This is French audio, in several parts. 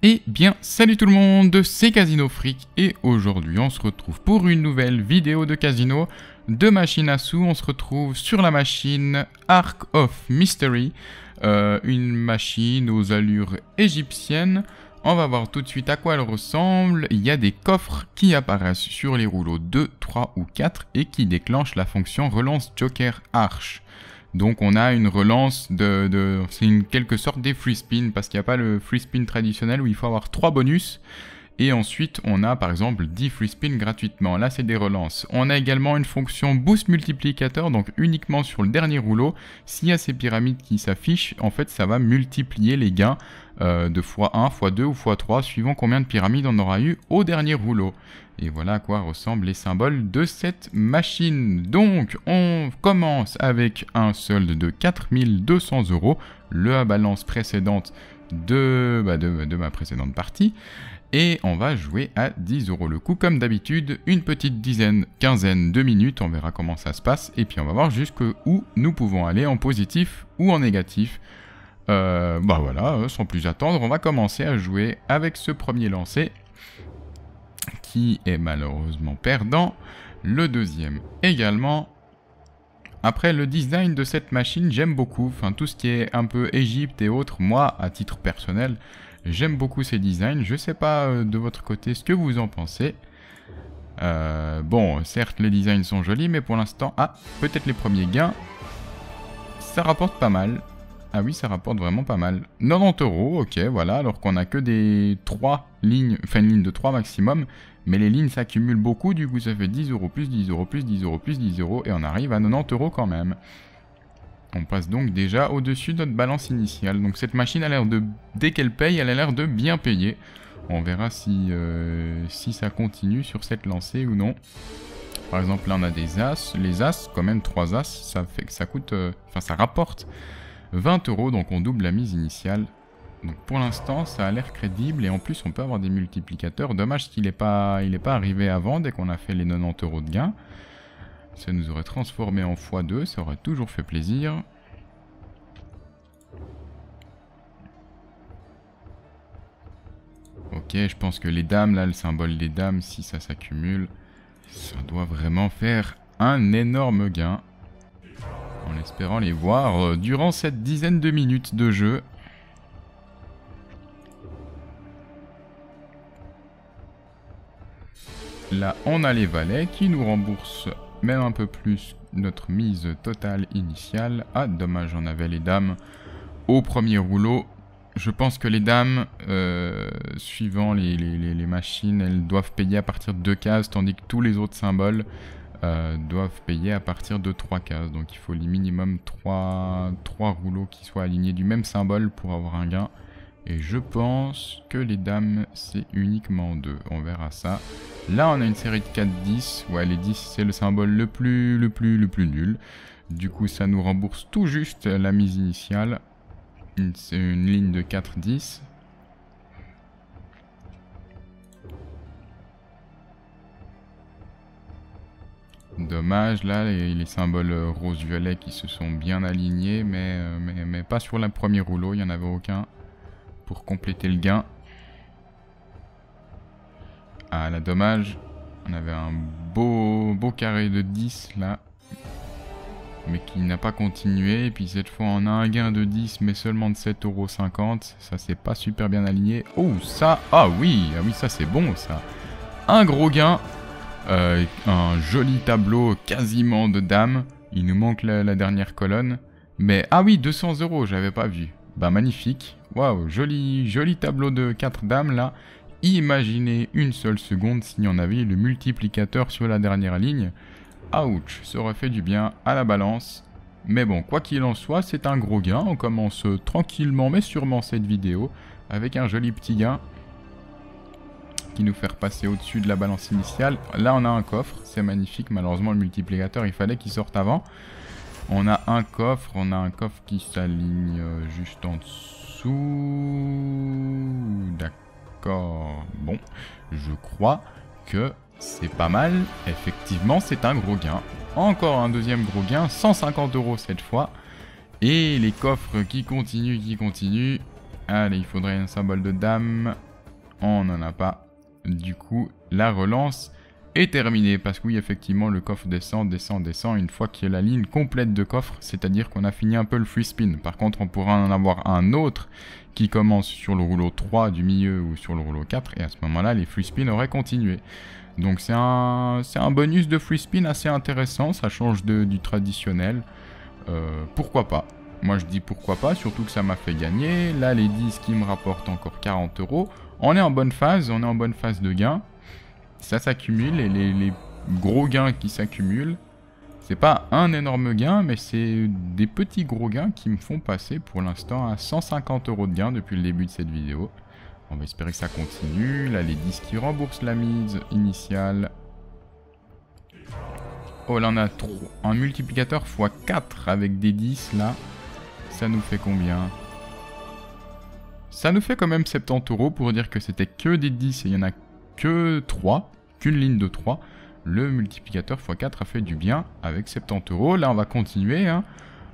Eh bien, salut tout le monde, c'est Casino Freak et aujourd'hui on se retrouve pour une nouvelle vidéo de casino, de machine à sous. On se retrouve sur la machine Ark of Mystery, une machine aux allures égyptiennes. On va voir tout de suite à quoi elle ressemble. Il y a des coffres qui apparaissent sur les rouleaux 2, 3 ou 4 et qui déclenchent la fonction relance Joker Arch. Donc on a une relance c'est une quelque sorte des free spin, parce qu'il n'y a pas le free spin traditionnel où il faut avoir 3 bonus. Et ensuite on a par exemple 10 free spin gratuitement, là c'est des relances. On a également une fonction boost multiplicateur, donc uniquement sur le dernier rouleau. S'il y a ces pyramides qui s'affichent, en fait ça va multiplier les gains de x1, x2 ou x3 suivant combien de pyramides on aura eu au dernier rouleau. Et voilà à quoi ressemblent les symboles de cette machine. Donc on commence avec un solde de 4200 €, la balance précédente de ma précédente partie. Et on va jouer à 10 € le coup, comme d'habitude, une petite quinzaine de minutes, on verra comment ça se passe, et puis on va voir jusqu'où nous pouvons aller en positif ou en négatif. Voilà, sans plus attendre, on va commencer à jouer avec ce premier lancer, qui est malheureusement perdant, le deuxième également. Après, le design de cette machine, j'aime beaucoup, enfin tout ce qui est un peu Égypte et autres, moi, à titre personnel, j'aime beaucoup ces designs. Je sais pas de votre côté ce que vous en pensez. Bon, certes les designs sont jolis, mais pour l'instant, peut-être les premiers gains, ça rapporte pas mal. Ah oui, ça rapporte vraiment pas mal. 90 €, ok, voilà, alors qu'on a que des 3 lignes, enfin une ligne de 3 maximum, mais les lignes s'accumulent beaucoup, du coup ça fait 10 € plus 10 € plus 10 € plus 10 €, et on arrive à 90 € quand même. On passe donc déjà au-dessus de notre balance initiale. Donc cette machine a l'air de, dès qu'elle paye, elle a l'air de bien payer. On verra si ça continue sur cette lancée ou non. Par exemple, là on a des as. Les as, quand même 3 as, ça fait que ça coûte, ça rapporte 20 €, donc on double la mise initiale. Donc pour l'instant, ça a l'air crédible et en plus on peut avoir des multiplicateurs. Dommage qu'il n'est pas arrivé avant, dès qu'on a fait les 90 € de gain. Ça nous aurait transformé en x2, ça aurait toujours fait plaisir. Ok, je pense que les dames, là, le symbole des dames, si ça s'accumule, ça doit vraiment faire un énorme gain. En espérant les voir durant cette dizaine de minutes de jeu. Là, on a les valets qui nous remboursent même un peu plus notre mise totale initiale. Ah, dommage, on avait les dames au premier rouleau. Je pense que les dames, suivant les machines, elles doivent payer à partir de 2 cases, tandis que tous les autres symboles doivent payer à partir de 3 cases. Donc il faut les minimum 3 rouleaux qui soient alignés du même symbole pour avoir un gain. Et je pense que les dames, c'est uniquement 2. On verra ça. Là, on a une série de 4-10. Ouais, les 10, c'est le symbole le plus nul. Du coup, ça nous rembourse tout juste la mise initiale. C'est une ligne de 4-10. Dommage, là, les symboles rose-violet qui se sont bien alignés, mais pas sur le premier rouleau, il n'y en avait aucun pour compléter le gain. Ah là, dommage, on avait un beau carré de 10 là, mais qui n'a pas continué. Et puis cette fois on a un gain de 10 mais seulement de 7,50 €, ça c'est pas super bien aligné. Oh ça, ah oui ça c'est bon ça. Un gros gain, un joli tableau quasiment de dames. Il nous manque la dernière colonne, mais ah oui, 200 €, j'avais pas vu. Bah magnifique, waouh, joli tableau de 4 dames là. Imaginez une seule seconde s'il y en avait le multiplicateur sur la dernière ligne. Ouch, ça aurait fait du bien à la balance. Mais bon, quoi qu'il en soit, c'est un gros gain. On commence tranquillement mais sûrement cette vidéo avec un joli petit gain qui nous fait repasser au-dessus de la balance initiale. Là on a un coffre, c'est magnifique. Malheureusement le multiplicateur, il fallait qu'il sorte avant. On a un coffre qui s'aligne juste en dessous. D'accord. Bon, je crois que c'est pas mal. Effectivement, c'est un gros gain. Encore un deuxième gros gain, 150 € cette fois. Et les coffres qui continuent. Allez, il faudrait un symbole de dame. On n'en a pas. Du coup, la relance est terminée. Parce que oui, effectivement, le coffre descend, descend, descend. Une fois qu'il y a la ligne complète de coffre, c'est-à-dire qu'on a fini un peu le free spin. Par contre, on pourra en avoir un autre qui commence sur le rouleau 3 du milieu ou sur le rouleau 4. Et à ce moment-là, les free spins auraient continué. Donc c'est un bonus de free spin assez intéressant. Ça change du traditionnel. Pourquoi pas? Moi je dis pourquoi pas, surtout que ça m'a fait gagner. Là les 10 qui me rapportent encore 40 €. On est en bonne phase, de gain. Ça s'accumule et les gros gains qui s'accumulent, c'est pas un énorme gain, mais c'est des petits gros gains qui me font passer pour l'instant à 150 € de gain depuis le début de cette vidéo. On va espérer que ça continue. Là les 10 qui remboursent la mise initiale. Oh là on a un multiplicateur x4 avec des 10 là. Ça nous fait combien? Ça nous fait quand même 70 € pour dire que c'était que des 10 et il n'y en a que 3, qu'une ligne de 3. Le multiplicateur x4 a fait du bien avec 70 €. Là on va continuer, hein.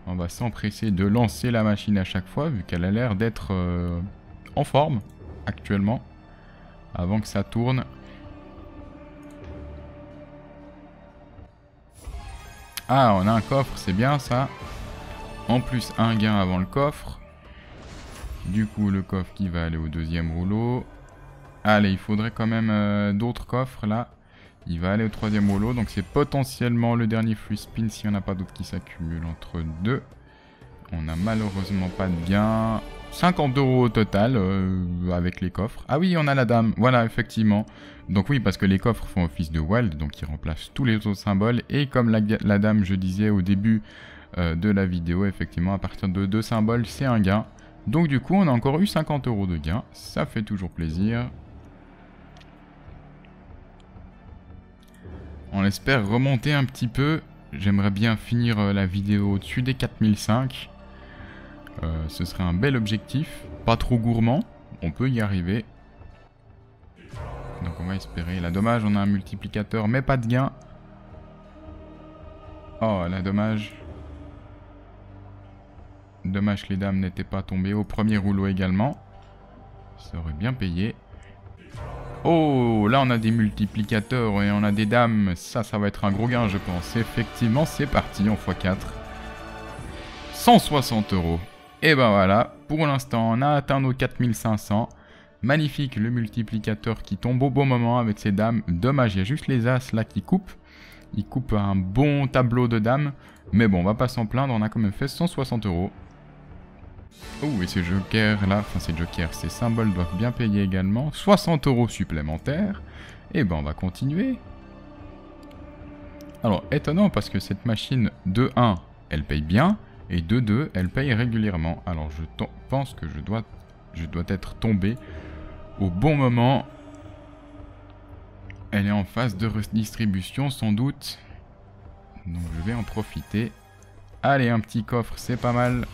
On va s'empresser de lancer la machine à chaque fois vu qu'elle a l'air d'être en forme actuellement. Avant que ça tourne. Ah on a un coffre, c'est bien ça. En plus, un gain avant le coffre. Du coup, le coffre qui va aller au deuxième rouleau. Allez, il faudrait quand même d'autres coffres là. Il va aller au troisième rouleau. Donc, c'est potentiellement le dernier free spin s'il n'y en a pas d'autres qui s'accumulent entre deux. On n'a malheureusement pas de gain. 50 € au total avec les coffres. Ah oui, on a la dame. Voilà, effectivement. Donc oui, parce que les coffres font office de wild. Donc, ils remplacent tous les autres symboles. Et comme la dame, je disais au début de la vidéo, effectivement à partir de 2 symboles c'est un gain, donc du coup on a encore eu 50 € de gain, ça fait toujours plaisir. On espère remonter un petit peu, j'aimerais bien finir la vidéo au-dessus des 4005, ce serait un bel objectif, pas trop gourmand, on peut y arriver. Donc on va espérer, là dommage on a un multiplicateur mais pas de gain. Oh là dommage. Dommage que les dames n'étaient pas tombées au premier rouleau également. Ça aurait bien payé. Oh, là on a des multiplicateurs et on a des dames. Ça va être un gros gain je pense. Effectivement, c'est parti en x4. 160 €. Et ben voilà, pour l'instant on a atteint nos 4500. Magnifique le multiplicateur qui tombe au bon moment avec ses dames. Dommage, il y a juste les as là qui coupent. Ils coupent un bon tableau de dames. Mais bon, on va pas s'en plaindre, on a quand même fait 160 €. Oh, et ces jokers là, enfin ces jokers, ces symboles doivent bien payer également. 60 € supplémentaires. Et ben on va continuer. Alors, étonnant parce que cette machine de 1, elle paye bien. Et de 2, elle paye régulièrement. Alors je pense que je dois être tombé au bon moment. Elle est en phase de redistribution sans doute. Donc je vais en profiter. Allez, un petit coffre, c'est pas mal.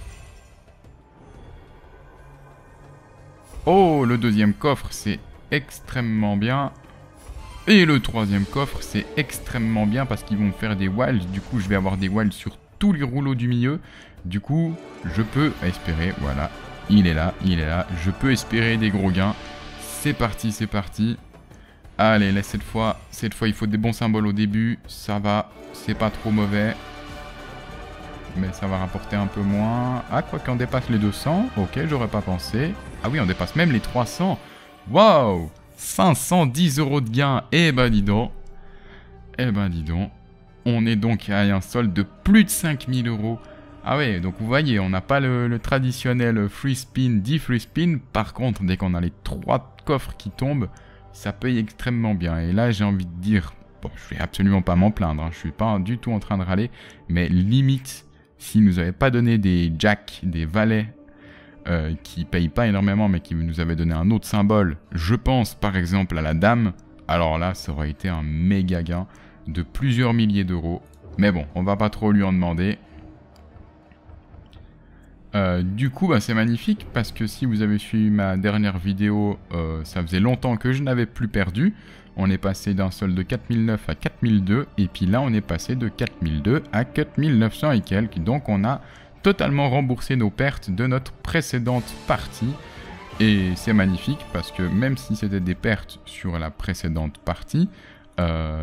Oh, le deuxième coffre, c'est extrêmement bien. Et le troisième coffre, c'est extrêmement bien parce qu'ils vont me faire des wilds. Du coup, je vais avoir des wilds sur tous les rouleaux du milieu. Du coup, je peux espérer, voilà. Il est là, il est là. Je peux espérer des gros gains. C'est parti, c'est parti. Allez, là, cette fois, il faut des bons symboles au début. Ça va, c'est pas trop mauvais. Mais ça va rapporter un peu moins. Ah, quoi qu'on dépasse les 200. Ok, j'aurais pas pensé. Ah oui, on dépasse même les 300. Waouh, 510 € de gain. Eh ben, dis donc. Eh ben, dis donc. On est donc à un solde de plus de 5000 €. Ah ouais, donc vous voyez, on n'a pas le traditionnel free spin, 10 free spin. Par contre, dès qu'on a les 3 coffres qui tombent, ça paye extrêmement bien. Et là, j'ai envie de dire, bon, je vais absolument pas m'en plaindre, hein, je suis pas du tout en train de râler, mais limite, s'ils nous avaient pas donné des jacks, des valets, qui payent pas énormément, mais qui nous avaient donné un autre symbole, je pense par exemple à la dame, alors là, ça aurait été un méga gain de plusieurs milliers d'euros. Mais bon, on va pas trop lui en demander. Du coup, bah, c'est magnifique parce que si vous avez suivi ma dernière vidéo, ça faisait longtemps que je n'avais plus perdu. On est passé d'un solde de 4009 à 4002 et puis là on est passé de 4002 à 4900 et quelques. Donc on a totalement remboursé nos pertes de notre précédente partie. Et c'est magnifique parce que même si c'était des pertes sur la précédente partie,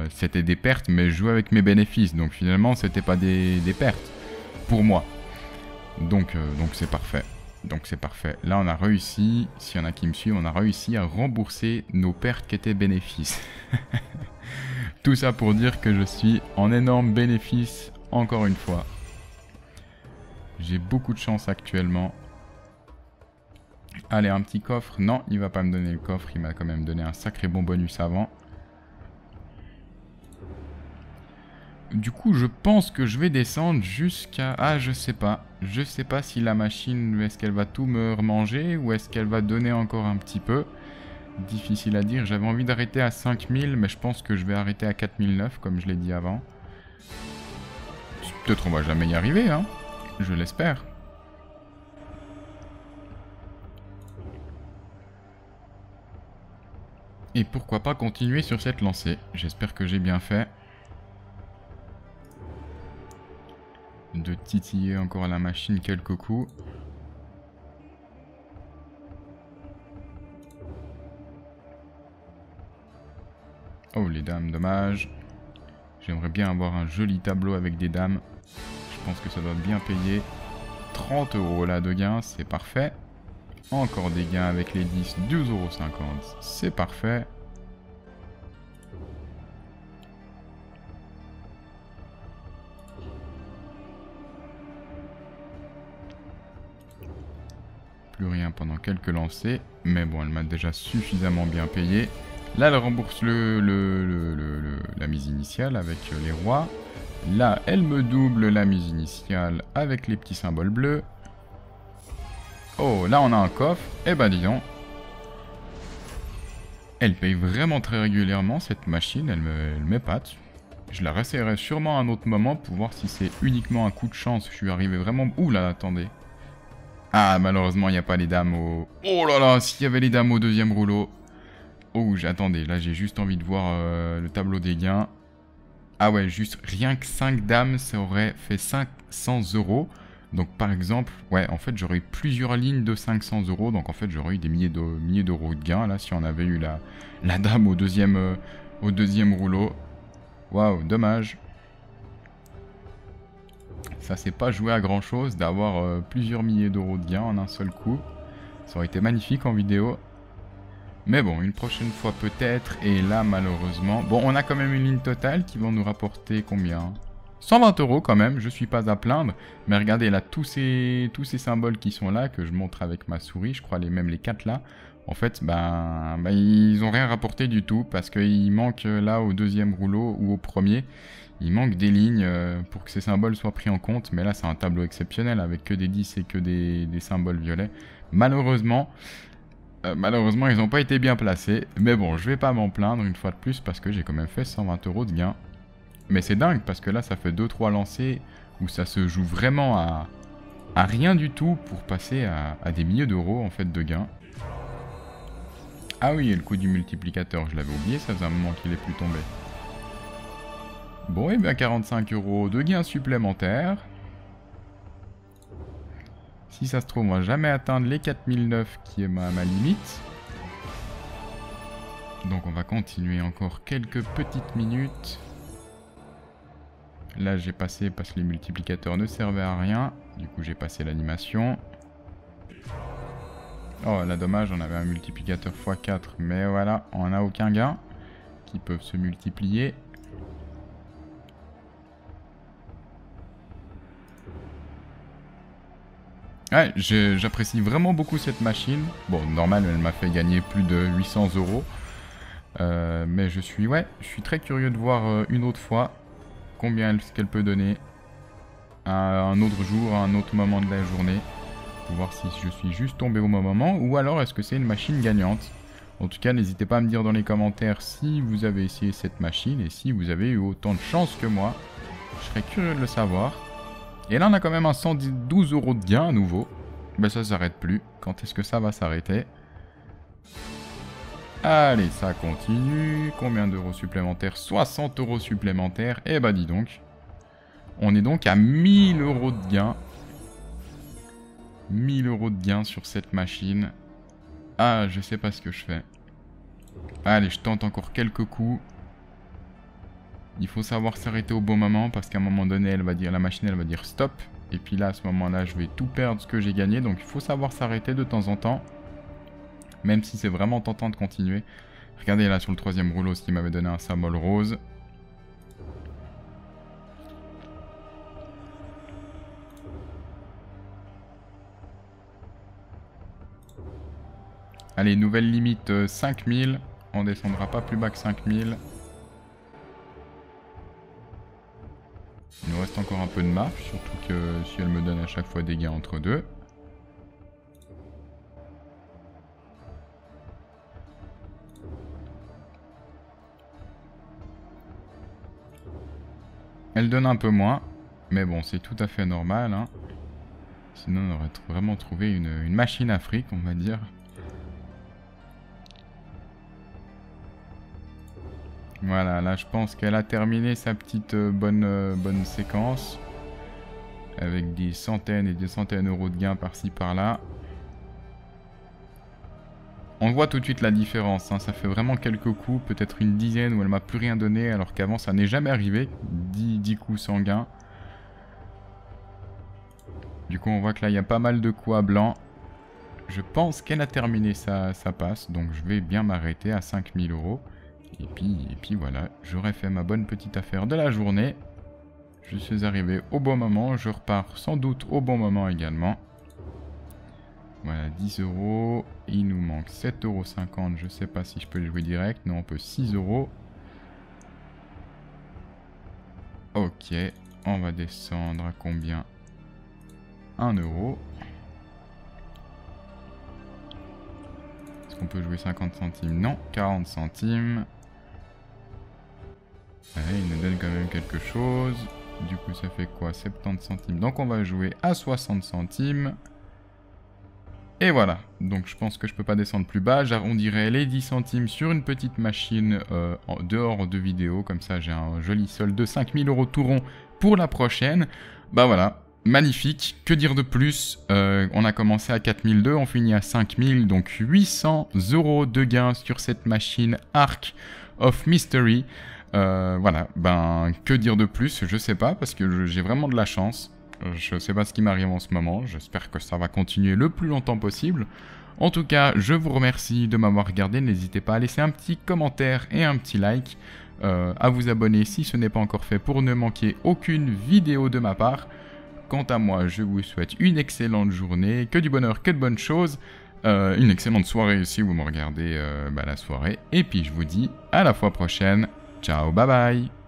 c'était des pertes mais je jouais avec mes bénéfices. Donc finalement c'était pas des pertes pour moi. Donc c'est parfait. Donc c'est parfait. Là on a réussi, s'il y en a qui me suivent, on a réussi à rembourser nos pertes qui étaient bénéfices. Tout ça pour dire que je suis en énorme bénéfice encore une fois. J'ai beaucoup de chance actuellement. Allez, un petit coffre. Non, il va pas me donner le coffre. Il m'a quand même donné un sacré bon bonus avant. Du coup, je pense que je vais descendre jusqu'à... Ah, je sais pas. Je sais pas si la machine, est-ce qu'elle va tout me remanger ou est-ce qu'elle va donner encore un petit peu. Difficile à dire. J'avais envie d'arrêter à 5000, mais je pense que je vais arrêter à 4009, comme je l'ai dit avant. Peut-être on va jamais y arriver, hein. Je l'espère. Et pourquoi pas continuer sur cette lancée. J'espère que j'ai bien fait. De titiller encore la machine quelques coups. Oh les dames, dommage. J'aimerais bien avoir un joli tableau avec des dames. Je pense que ça doit bien payer. 30 € là de gains, c'est parfait. Encore des gains avec les 10, 12,50 €, c'est parfait. Plus rien pendant quelques lancers, mais bon, elle m'a déjà suffisamment bien payé. Là, elle rembourse la mise initiale avec les rois. Là, elle me double la mise initiale avec les petits symboles bleus. Oh, là, on a un coffre. Eh ben, dis donc. Elle paye vraiment très régulièrement, cette machine. Elle m'épate. Je la réessayerai sûrement à un autre moment pour voir si c'est uniquement un coup de chance. Je suis arrivé vraiment... Ouh là, attendez. Ah, malheureusement, il n'y a pas les dames au... Oh là là, s'il y avait les dames au deuxième rouleau. Oh, attendez, là, j'ai juste envie de voir le tableau des gains. Ah ouais, juste rien que 5 dames, ça aurait fait 500 €. Donc par exemple, ouais, en fait, j'aurais eu plusieurs lignes de 500 €. Donc en fait, j'aurais eu des milliers d'euros de gains, là, si on avait eu la dame au deuxième rouleau. Waouh, dommage. Ça s'est pas joué à grand chose d'avoir plusieurs milliers d'euros de gains en un seul coup. Ça aurait été magnifique en vidéo. Mais bon, une prochaine fois peut-être. Et là, malheureusement... Bon, on a quand même une ligne totale qui va nous rapporter combien ? 120 € quand même, je suis pas à plaindre. Mais regardez là, tous ces symboles qui sont là, que je montre avec ma souris, je crois même les 4 là. En fait, ils ont rien rapporté du tout. Parce qu'il manque là au deuxième rouleau ou au premier. Il manque des lignes pour que ces symboles soient pris en compte. Mais là, c'est un tableau exceptionnel avec que des 10 et que des symboles violets. Malheureusement, ils n'ont pas été bien placés. Mais bon, je vais pas m'en plaindre une fois de plus parce que j'ai quand même fait 120 € de gains. Mais c'est dingue parce que là, ça fait 2-3 lancers où ça se joue vraiment à rien du tout pour passer à des milliers d'euros en fait de gains. Ah oui, et le coup du multiplicateur, je l'avais oublié, ça faisait un moment qu'il est plus tombé. Bon, et bien 45 € de gains supplémentaires. Si ça se trouve, on va jamais atteindre les 4009 qui est ma limite. Donc on va continuer encore quelques petites minutes. Là j'ai passé parce que les multiplicateurs ne servaient à rien. Du coup j'ai passé l'animation. Oh là dommage, on avait un multiplicateur x4. Mais voilà, on n'a aucun gain. Qui peuvent se multiplier. Ouais, j'apprécie vraiment beaucoup cette machine. Bon, normal, elle m'a fait gagner plus de 800 €. Mais je suis très curieux de voir une autre fois combien ce qu'elle peut donner à un autre jour, à un autre moment de la journée. Pour voir si je suis juste tombé au bon moment ou alors est-ce que c'est une machine gagnante. En tout cas, n'hésitez pas à me dire dans les commentaires si vous avez essayé cette machine et si vous avez eu autant de chance que moi. Je serais curieux de le savoir. Et là, on a quand même un 112 € de gain à nouveau. Ben ça s'arrête plus. Quand est-ce que ça va s'arrêter? Allez, ça continue. Combien d'euros supplémentaires? 60 € supplémentaires. Eh ben dis donc. On est donc à 1000 € de gain. 1000 € de gain sur cette machine. Ah, je sais pas ce que je fais. Allez, je tente encore quelques coups. Il faut savoir s'arrêter au bon moment parce qu'à un moment donné, elle va dire, la machine, elle va dire stop. Et puis là, à ce moment-là, je vais tout perdre ce que j'ai gagné. Donc il faut savoir s'arrêter de temps en temps. Même si c'est vraiment tentant de continuer. Regardez là sur le troisième rouleau, ce qui m'avait donné un symbole rose. Allez, nouvelle limite 5000. On descendra pas plus bas que 5000. Il nous reste encore un peu de marge, surtout que si elle me donne à chaque fois des gains entre deux. Elle donne un peu moins, mais bon, c'est tout à fait normal. Hein. Sinon, on aurait vraiment trouvé une machine Afrique, on va dire. Voilà, là je pense qu'elle a terminé sa petite bonne séquence. Avec des centaines et des centaines d'euros de gains par-ci par-là. On voit tout de suite la différence, hein. Ça fait vraiment quelques coups, peut-être une dizaine où elle m'a plus rien donné, alors qu'avant ça n'est jamais arrivé. 10 coups sans gain. Du coup on voit que là il y a pas mal de coups à blanc. Je pense qu'elle a terminé sa passe, donc je vais bien m'arrêter à 5000 euros. Et puis voilà, j'aurais fait ma bonne petite affaire de la journée. Je suis arrivé au bon moment, je repars sans doute au bon moment également. Voilà, 10 euros. Il nous manque 7,50 €. Je sais pas si je peux les jouer direct. Non, on peut 6 euros. Ok, on va descendre à combien? 1 euro. Est-ce qu'on peut jouer 50 centimes? Non, 40 centimes. Ouais, il nous donne quand même quelque chose. Du coup, ça fait quoi? 70 centimes. Donc, on va jouer à 60 centimes. Et voilà. Donc, je pense que je peux pas descendre plus bas. J'arrondirai les 10 centimes sur une petite machine en dehors de vidéo. Comme ça, j'ai un joli solde de 5000 € tout rond pour la prochaine. Bah voilà. Magnifique. Que dire de plus? On a commencé à 4002, on finit à 5000. Donc, 800 € de gains sur cette machine Ark of Mystery. Voilà, ben que dire de plus, je sais pas, parce que j'ai vraiment de la chance. Je sais pas ce qui m'arrive en ce moment, j'espère que ça va continuer le plus longtemps possible. En tout cas, je vous remercie de m'avoir regardé, n'hésitez pas à laisser un petit commentaire et un petit like, à vous abonner si ce n'est pas encore fait pour ne manquer aucune vidéo de ma part. Quant à moi, je vous souhaite une excellente journée, que du bonheur, que de bonnes choses, une excellente soirée si vous me regardez la soirée, et puis je vous dis à la fois prochaine. Ciao, bye bye.